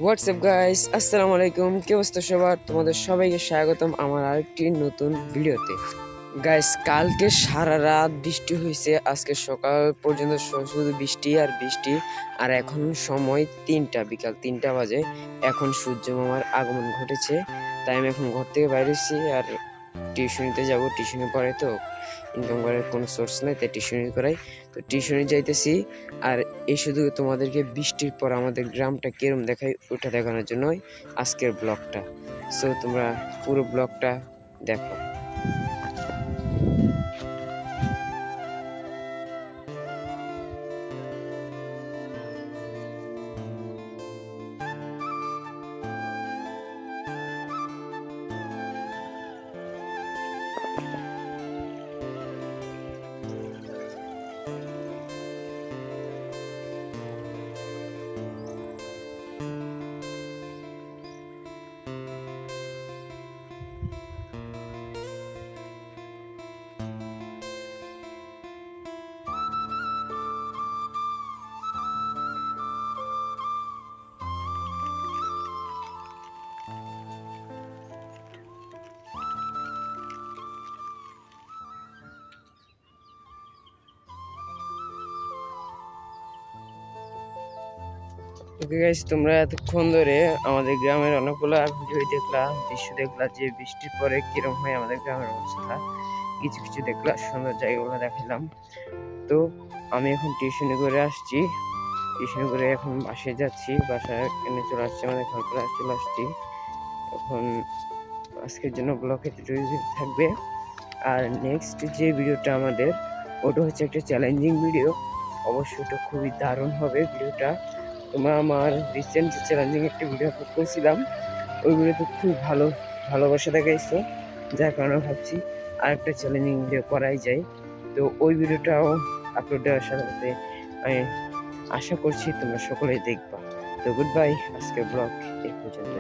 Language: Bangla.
হোয়াটসঅ্যাপ গাইস, আসসালামু আলাইকুম। কি অবস্থা সবার? তোমাদের সবাইকে স্বাগতম আমার আরেকটি নতুন ভিডিওতে। গাইস, কালকে সারা রাত বৃষ্টি হয়েছে, আজকে সকাল পর্যন্ত শুধু বৃষ্টি আর বৃষ্টি। আর এখন সময় বিকাল 3টা বাজে। এখন সূর্য মামার আগমন ঘটেছে, তাই আমি এখন ঘর থেকে বাইরে এসেছি আর টিউশনিতে যাব। টিউশনি পড়াই তো, ইনকাম করার কোনো সোর্স নেই, তাই টিউশনি করাই। তো টিউশনি যাইতেছি। আর এই শুধু তোমাদেরকে বৃষ্টির পর আমাদের গ্রামটা কিরম দেখায় ওটা দেখানোর জন্যই আজকের ব্লগটা। সো তোমরা পুরো ব্লগটা দেখো। ওকে গাইস, তোমরা এতক্ষণ ধরে আমাদের গ্রামের অনেকগুলো ভিডিও দেখলা, দৃশ্য দেখলা যে বৃষ্টির পরে কিরম হয় আমাদের গ্রামের অবস্থা। কিছু কিছু দেখলা, সুন্দর জায়গাগুলো দেখালাম। তো আমি এখন টিউশনি করে আসছি, টিউশনি করে এখন বাসায় যাচ্ছি, বাসায় এনে চলে আসছি, আমাদের ঘর ক্লাস চলে আসছি এখন। আজকের জন্য ব্লগ এতটুকু থাকবে। আর নেক্সট যে ভিডিওটা আমাদের, ওটা হচ্ছে একটা চ্যালেঞ্জিং ভিডিও। অবশ্যই ওটা খুবই দারুণ হবে ভিডিওটা। তোমরা আমার রিসেন্ট চ্যালেঞ্জিং একটা ভিডিও আপলোড করেছিলাম, ওই ভিডিওতে খুব ভালোবাসা দেখাইছো, যার কারণে ভাবছি আর একটা চ্যালেঞ্জিং ভিডিও করাই যায়। তো ওই ভিডিওটাও আপলোড দেওয়ার সাথে সাথে আমি আশা করছি তোমরা সকলেই দেখবা। তো গুড বাই, আজকের ব্লগ এই পর্যন্ত।